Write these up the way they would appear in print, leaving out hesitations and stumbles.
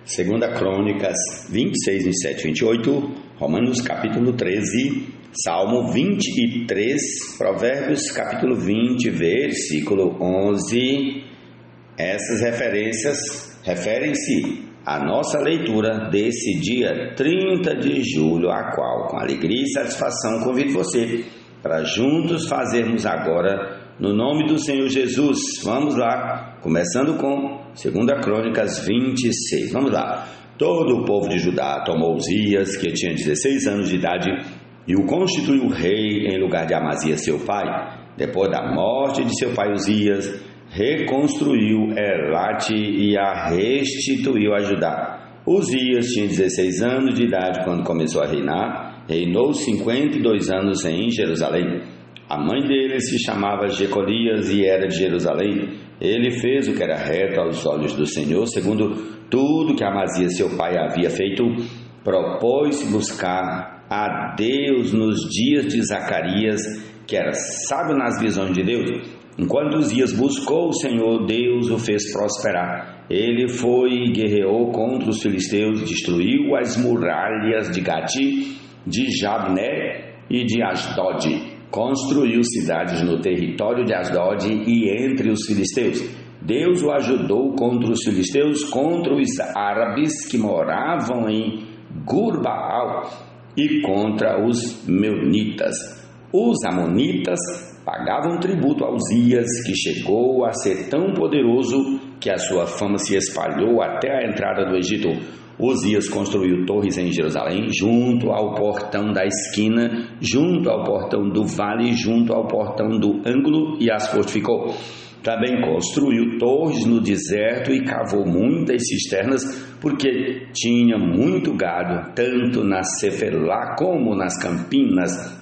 Segunda Crônicas 26, 27, 28, Romanos capítulo 13, Salmo 23, Provérbios capítulo 20, versículo 11. Essas referências referem-se à nossa leitura desse dia 30 de julho, a qual, com alegria e satisfação, convido você para juntos fazermos agora no nome do Senhor Jesus. Vamos lá, começando com 2 Crônicas 26. Vamos lá. Todo o povo de Judá tomou Uzias, que tinha 16 anos de idade, e o constituiu rei em lugar de Amazias, seu pai. Depois da morte de seu pai Uzias, reconstruiu Elate e a restituiu a Judá. Uzias tinha 16 anos de idade quando começou a reinar. Reinou 52 anos em Jerusalém. A mãe dele se chamava Jecolias e era de Jerusalém. Ele fez o que era reto aos olhos do Senhor, segundo tudo que Amazias seu pai havia feito. Propôs buscar a Deus nos dias de Zacarias, que era sábio nas visões de Deus. Enquanto Uzias buscou o Senhor, Deus o fez prosperar. Ele foi e guerreou contra os filisteus, destruiu as muralhas de Gati, de Jabné e de Asdod. Construiu cidades no território de Asdod e entre os filisteus. Deus o ajudou contra os filisteus, contra os árabes que moravam em Gurbaal e contra os meunitas. Os amonitas pagavam tributo a Uzias, que chegou a ser tão poderoso que a sua fama se espalhou até a entrada do Egito. Uzias construiu torres em Jerusalém, junto ao portão da esquina, junto ao portão do vale, junto ao portão do ângulo, e as fortificou. Também construiu torres no deserto e cavou muitas cisternas, porque tinha muito gado, tanto na Cefelá como nas campinas.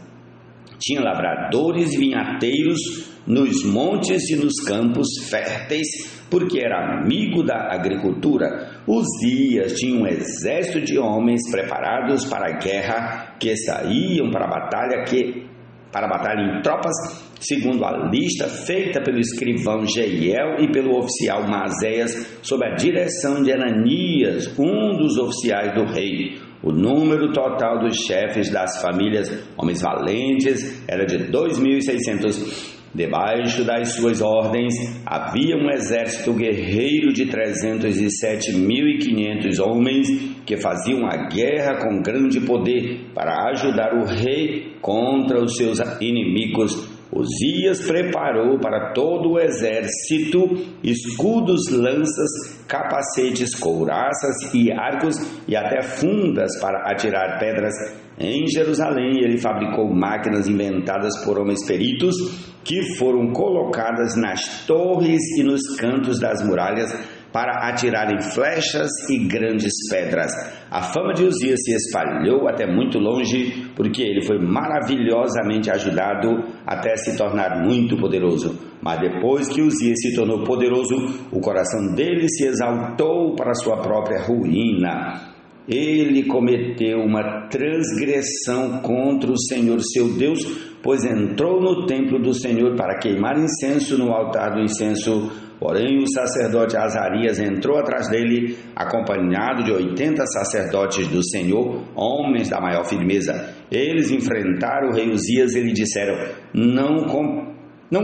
Tinha lavradores e vinhateiros nos montes e nos campos férteis, porque era amigo da agricultura. Uzias tinha um exército de homens preparados para a guerra, que saíam para a batalha em tropas, segundo a lista feita pelo escrivão Jeiel e pelo oficial Maséias, sob a direção de Ananias, um dos oficiais do rei. O número total dos chefes das famílias, homens valentes, era de 2.600. Debaixo das suas ordens havia um exército guerreiro de 307.500 homens que faziam a guerra com grande poder para ajudar o rei contra os seus inimigos. Uzias preparou para todo o exército escudos, lanças, capacetes, couraças e arcos e até fundas para atirar pedras. Em Jerusalém ele fabricou máquinas inventadas por homens peritos que foram colocadas nas torres e nos cantos das muralhas para atirarem flechas e grandes pedras. A fama de Uzias se espalhou até muito longe, porque ele foi maravilhosamente ajudado até se tornar muito poderoso. Mas depois que Uzias se tornou poderoso, o coração dele se exaltou para sua própria ruína. Ele cometeu uma transgressão contra o Senhor seu Deus, pois entrou no templo do Senhor para queimar incenso no altar do incenso. Porém, o sacerdote Azarias entrou atrás dele, acompanhado de 80 sacerdotes do Senhor, homens da maior firmeza. Eles enfrentaram o rei Uzias e lhe disseram: Não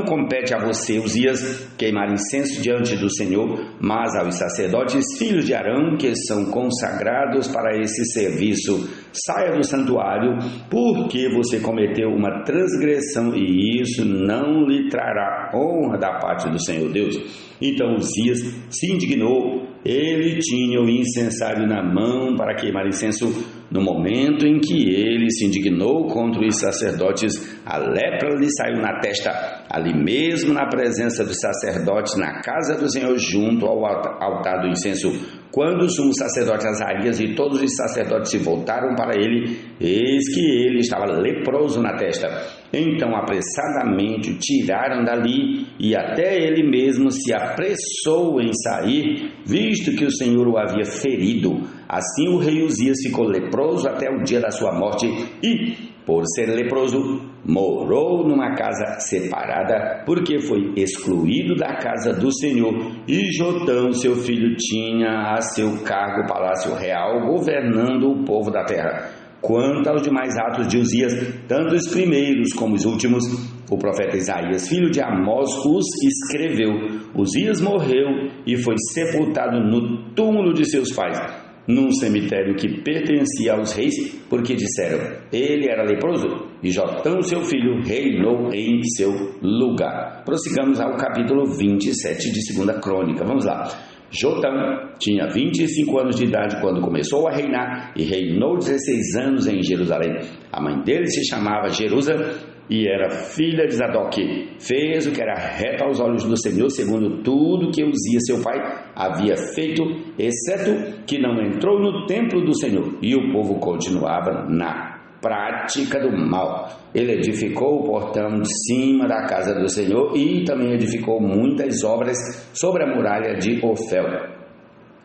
compete a você, Uzias, queimar incenso diante do Senhor, mas aos sacerdotes filhos de Arão, que são consagrados para esse serviço. Saia do santuário, porque você cometeu uma transgressão e isso não lhe trará honra da parte do Senhor Deus. Então Uzias se indignou. Ele tinha o incensário na mão para queimar incenso. No momento em que ele se indignou contra os sacerdotes, a lepra lhe saiu na testa, ali mesmo na presença dos sacerdotes, na casa do Senhor, junto ao altar do incenso. Quando o sumo sacerdote Azarias e todos os sacerdotes se voltaram para ele, eis que ele estava leproso na testa. Então apressadamente o tiraram dali, e até ele mesmo se apressou em sair, visto que o Senhor o havia ferido. Assim o rei Uzias ficou leproso até o dia da sua morte, e, por ser leproso, morou numa casa separada, porque foi excluído da casa do Senhor. E Jotão, seu filho, tinha a seu cargo o palácio real, governando o povo da terra. Quanto aos demais atos de Uzias, tanto os primeiros como os últimos, o profeta Isaías, filho de Amós, os escreveu. Uzias morreu e foi sepultado no túmulo de seus pais, num cemitério que pertencia aos reis, porque disseram, ele era leproso, e Jotão, seu filho, reinou em seu lugar. Prossigamos ao capítulo 27 de 2 Crônica. Vamos lá. Jotão tinha 25 anos de idade quando começou a reinar e reinou 16 anos em Jerusalém. A mãe dele se chamava Jerusa e era filha de Zadok. Fez o que era reto aos olhos do Senhor, segundo tudo que Uzias, seu pai, havia feito, exceto que não entrou no templo do Senhor, e o povo continuava na prática do mal. Ele edificou o portão de cima da casa do Senhor e também edificou muitas obras sobre a muralha de Ofel.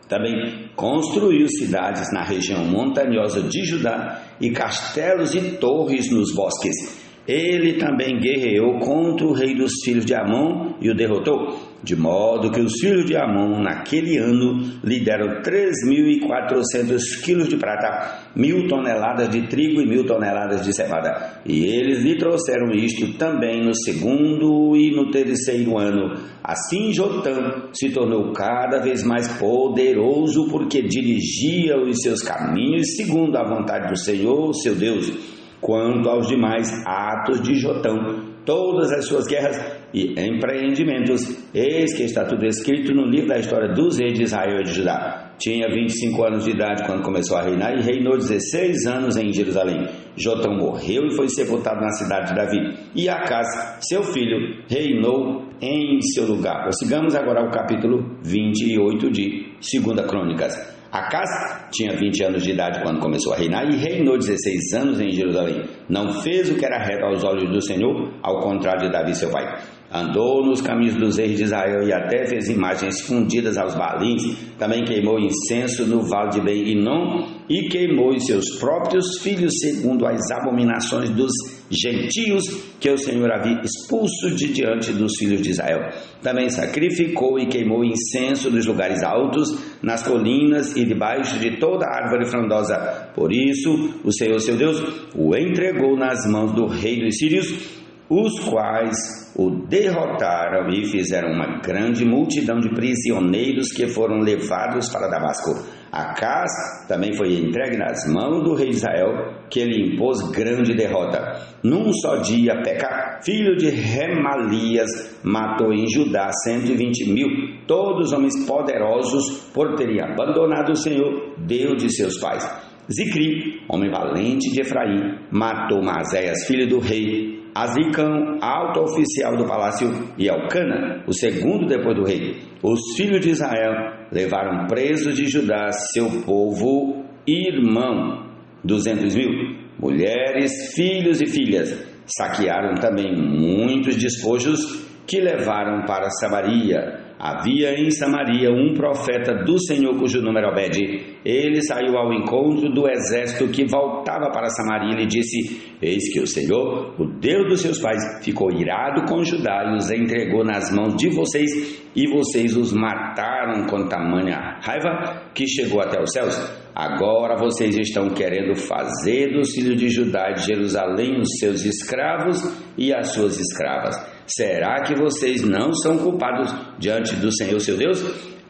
Também construiu cidades na região montanhosa de Judá e castelos e torres nos bosques. Ele também guerreou contra o rei dos filhos de Amon e o derrotou, de modo que os filhos de Amon naquele ano lhe deram 3.400 quilos de prata, 1.000 toneladas de trigo e 1.000 toneladas de cevada. E eles lhe trouxeram isto também no segundo e no terceiro ano. Assim Jotão se tornou cada vez mais poderoso, porque dirigia os seus caminhos segundo a vontade do Senhor, seu Deus. Quanto aos demais atos de Jotão, todas as suas guerras e empreendimentos, eis que está tudo escrito no livro da história dos reis de Israel e de Judá. Tinha 25 anos de idade quando começou a reinar e reinou 16 anos em Jerusalém. Jotão morreu e foi sepultado na cidade de Davi. E Acaz, seu filho, reinou em seu lugar. Prossigamos agora ao capítulo 28 de 2 Crônicas. Acaz tinha 20 anos de idade quando começou a reinar e reinou 16 anos em Jerusalém. Não fez o que era reto aos olhos do Senhor, ao contrário de Davi seu pai. Andou nos caminhos dos reis de Israel e até fez imagens fundidas aos Baalins. Também queimou incenso no vale de Ben-Hinom e queimou os seus próprios filhos segundo as abominações dos gentios que o Senhor havia expulso de diante dos filhos de Israel. Também sacrificou e queimou incenso nos lugares altos, nas colinas e debaixo de toda árvore frondosa. Por isso, o Senhor, seu Deus, o entregou nas mãos do rei dos sírios, os quais o derrotaram e fizeram uma grande multidão de prisioneiros que foram levados para Damasco. Acaz também foi entregue nas mãos do rei de Israel, que lhe impôs grande derrota. Num só dia, Peca, filho de Remalias, matou em Judá 120.000, todos homens poderosos, por terem abandonado o Senhor, Deus de seus pais. Zicri, homem valente de Efraim, matou Maséias, filho do rei, Azricão, alto oficial do palácio, e Elcana, o segundo depois do rei. Os filhos de Israel levaram presos de Judá seu povo irmão, 200.000, mulheres, filhos e filhas. Saquearam também muitos despojos que levaram para Samaria. Havia em Samaria um profeta do Senhor cujo nome era Obed. Ele saiu ao encontro do exército que voltava para Samaria e lhe disse: eis que o Senhor, o Deus dos seus pais, ficou irado com Judá e os entregou nas mãos de vocês, e vocês os mataram com tamanha raiva que chegou até os céus. Agora vocês estão querendo fazer dos filhos de Judá e de Jerusalém os seus escravos e as suas escravas. Será que vocês não são culpados diante do Senhor seu Deus?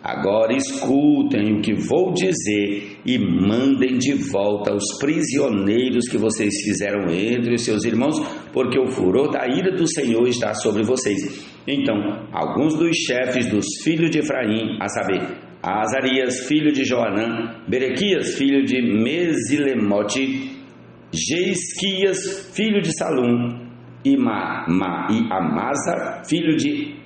Agora escutem o que vou dizer e mandem de volta os prisioneiros que vocês fizeram entre os seus irmãos, porque o furor da ira do Senhor está sobre vocês. Então, alguns dos chefes dos filhos de Efraim, a saber, Azarias, filho de Joanã, Berequias, filho de Mesilemote, Jeisquias, filho de Salum, e Amasa, filho de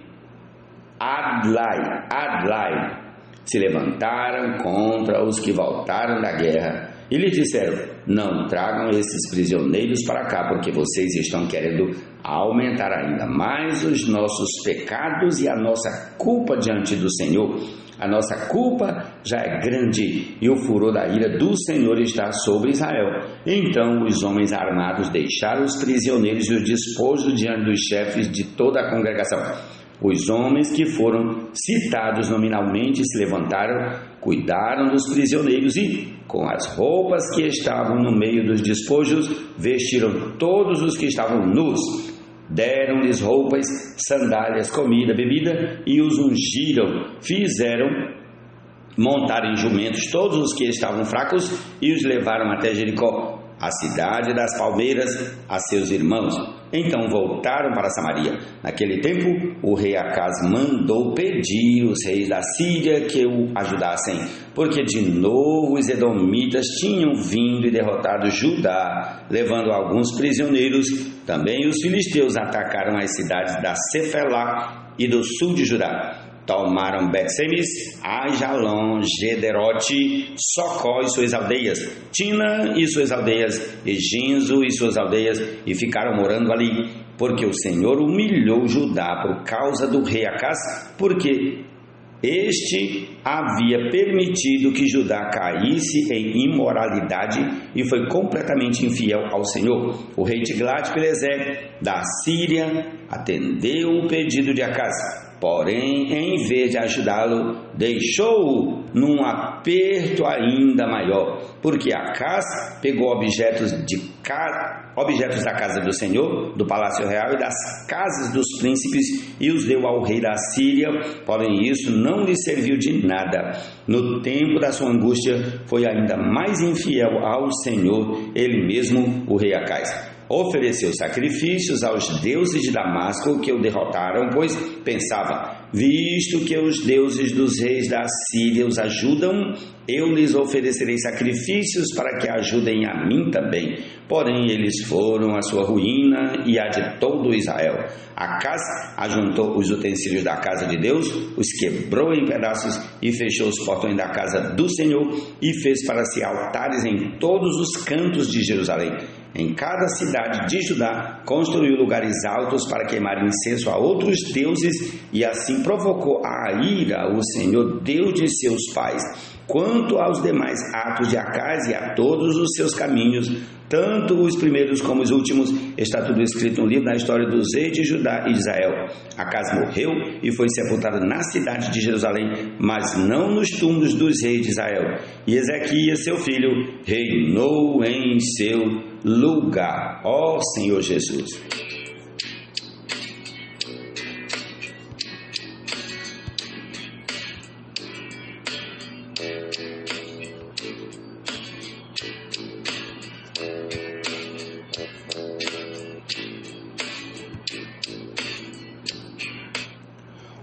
Adlai, se levantaram contra os que voltaram da guerra e lhe disseram: não tragam esses prisioneiros para cá, porque vocês estão querendo aumentar ainda mais os nossos pecados e a nossa culpa diante do Senhor. A nossa culpa já é grande e o furor da ira do Senhor está sobre Israel. Então os homens armados deixaram os prisioneiros e os despojos diante dos chefes de toda a congregação. Os homens que foram citados nominalmente se levantaram, cuidaram dos prisioneiros e, com as roupas que estavam no meio dos despojos, vestiram todos os que estavam nus. Deram-lhes roupas, sandálias, comida, bebida e os ungiram. Fizeram montar em jumentos todos os que estavam fracos e os levaram até Jericó, a cidade das palmeiras, a seus irmãos. Então voltaram para Samaria. Naquele tempo, o rei Acaz mandou pedir os reis da Síria que o ajudassem, porque de novo os edomitas tinham vindo e derrotado Judá, levando alguns prisioneiros. Também os filisteus atacaram as cidades da Cefelá e do sul de Judá. Tomaram Bet-Semes, Ajalon, Gederote, Socó e suas aldeias, Tina e suas aldeias, e Ginzo e suas aldeias, e ficaram morando ali, porque o Senhor humilhou Judá por causa do rei Acaz, porque este havia permitido que Judá caísse em imoralidade e foi completamente infiel ao Senhor. O rei Tiglat-Pileser da Síria atendeu o pedido de Acaz, porém, em vez de ajudá-lo, deixou-o num aperto ainda maior, porque Acaz pegou objetos da casa do Senhor, do palácio real e das casas dos príncipes e os deu ao rei da Síria, porém isso não lhe serviu de nada. No tempo da sua angústia, foi ainda mais infiel ao Senhor, ele mesmo, o rei Acaz. Ofereceu sacrifícios aos deuses de Damasco que o derrotaram, pois pensava: visto que os deuses dos reis da Síria os ajudam, eu lhes oferecerei sacrifícios para que ajudem a mim também. Porém eles foram a sua ruína e a de todo Israel. Acaz ajuntou os utensílios da casa de Deus, os quebrou em pedaços e fechou os portões da casa do Senhor e fez para si altares em todos os cantos de Jerusalém. Em cada cidade de Judá, construiu lugares altos para queimar incenso a outros deuses e assim provocou a ira o Senhor, Deus de seus pais. Quanto aos demais atos de Acaz e a todos os seus caminhos, tanto os primeiros como os últimos, está tudo escrito no livro da história dos reis de Judá e de Israel. Acaz morreu e foi sepultado na cidade de Jerusalém, mas não nos túmulos dos reis de Israel. E Ezequias, seu filho, reinou em seu lugar. Ó Senhor Jesus!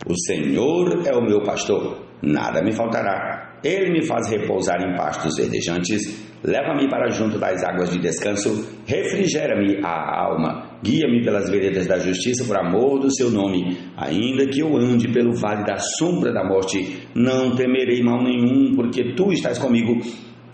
O Senhor é o meu pastor, nada me faltará. Ele me faz repousar em pastos verdejantes, leva-me para junto das águas de descanso, refrigera-me a alma, guia-me pelas veredas da justiça por amor do seu nome. Ainda que eu ande pelo vale da sombra da morte, não temerei mal nenhum, porque tu estás comigo.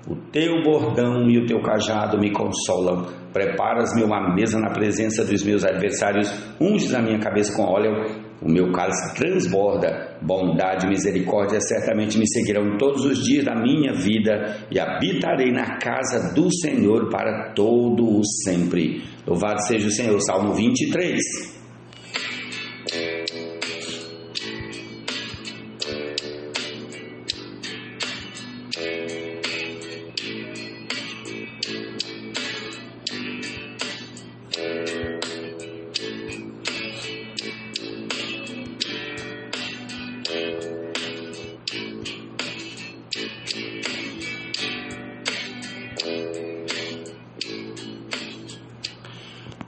O teu bordão e o teu cajado me consolam. Preparas-me uma mesa na presença dos meus adversários, unges a minha cabeça com óleo. O meu cálice transborda. Bondade e misericórdia certamente me seguirão todos os dias da minha vida, e habitarei na casa do Senhor para todo o sempre. Louvado seja o Senhor. Salmo 23.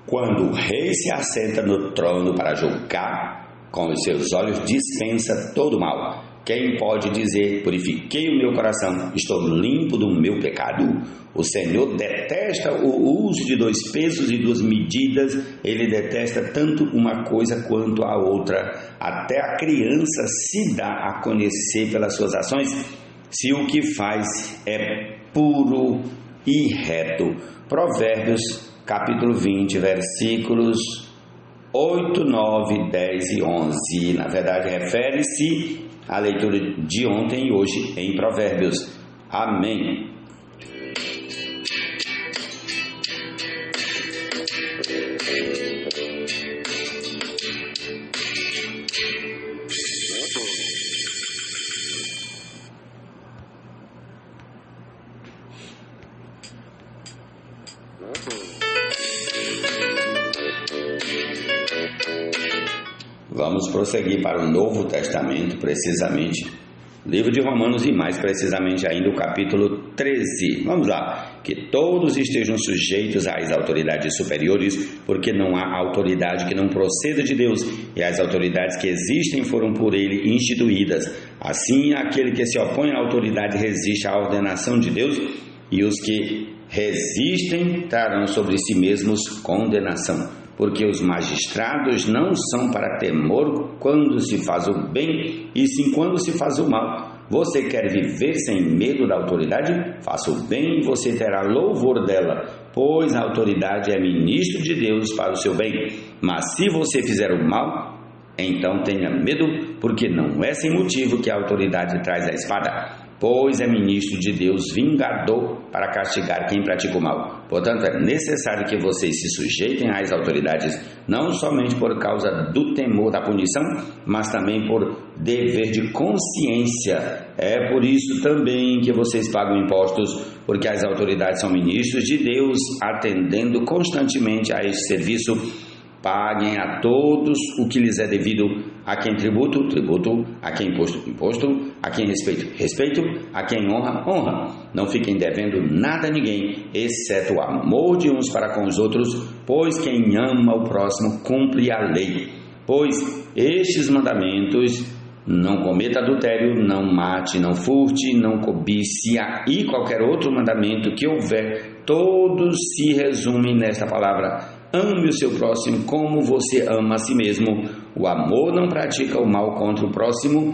Quando o rei se assenta no trono para julgar, com os seus olhos dispensa todo mal. Quem pode dizer: purifiquei o meu coração, estou limpo do meu pecado? O Senhor detesta o uso de 2 pesos e 2 medidas, ele detesta tanto uma coisa quanto a outra. Até a criança se dá a conhecer pelas suas ações, se o que faz é puro e reto. Provérbios, capítulo 20, versículos 8, 9, 10 e 11. Na verdade, refere-se à leitura de ontem e hoje em Provérbios. Amém. Vamos prosseguir para o Novo Testamento, precisamente, livro de Romanos e mais precisamente ainda o capítulo 13. Vamos lá. Que todos estejam sujeitos às autoridades superiores, porque não há autoridade que não proceda de Deus, e as autoridades que existem foram por ele instituídas. Assim, aquele que se opõe à autoridade resiste à ordenação de Deus, e os que resistem trarão sobre si mesmos condenação. Porque os magistrados não são para temor quando se faz o bem, e sim quando se faz o mal. Você quer viver sem medo da autoridade? Faça o bem e você terá louvor dela, pois a autoridade é ministro de Deus para o seu bem. Mas se você fizer o mal, então tenha medo, porque não é sem motivo que a autoridade traz a espada, pois é ministro de Deus vingador para castigar quem pratica o mal. Portanto, é necessário que vocês se sujeitem às autoridades, não somente por causa do temor da punição, mas também por dever de consciência. É por isso também que vocês pagam impostos, porque as autoridades são ministros de Deus, atendendo constantemente a este serviço. Paguem a todos o que lhes é devido, a quem tributo, tributo, a quem imposto, imposto, a quem respeito, respeito, a quem honra, honra. Não fiquem devendo nada a ninguém, exceto o amor de uns para com os outros, pois quem ama o próximo cumpre a lei. Pois estes mandamentos: não cometa adultério, não mate, não furte, não cobice, e qualquer outro mandamento que houver, todos se resumem nesta palavra: ame o seu próximo como você ama a si mesmo. O amor não pratica o mal contra o próximo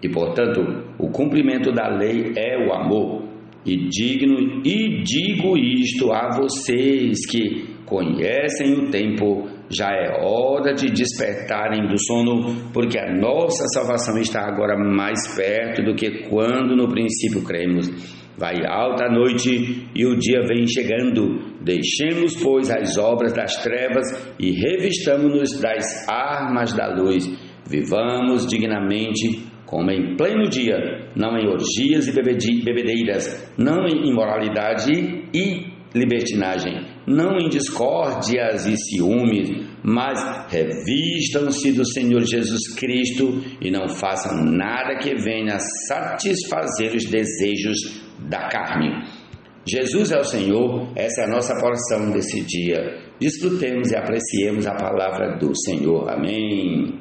e, portanto, o cumprimento da lei é o amor. E digo isto a vocês que conhecem o tempo, já é hora de despertarem do sono, porque a nossa salvação está agora mais perto do que quando no princípio cremos. Vai alta a noite e o dia vem chegando. Deixemos, pois, as obras das trevas e revistamo-nos das armas da luz. Vivamos dignamente, como em pleno dia, não em orgias e bebedeiras, não em imoralidade e libertinagem, não em discórdias e ciúmes, mas revistam-se do Senhor Jesus Cristo e não façam nada que venha satisfazer os desejos da carne. Jesus é o Senhor, essa é a nossa porção desse dia. Desfrutemos e apreciemos a palavra do Senhor. Amém.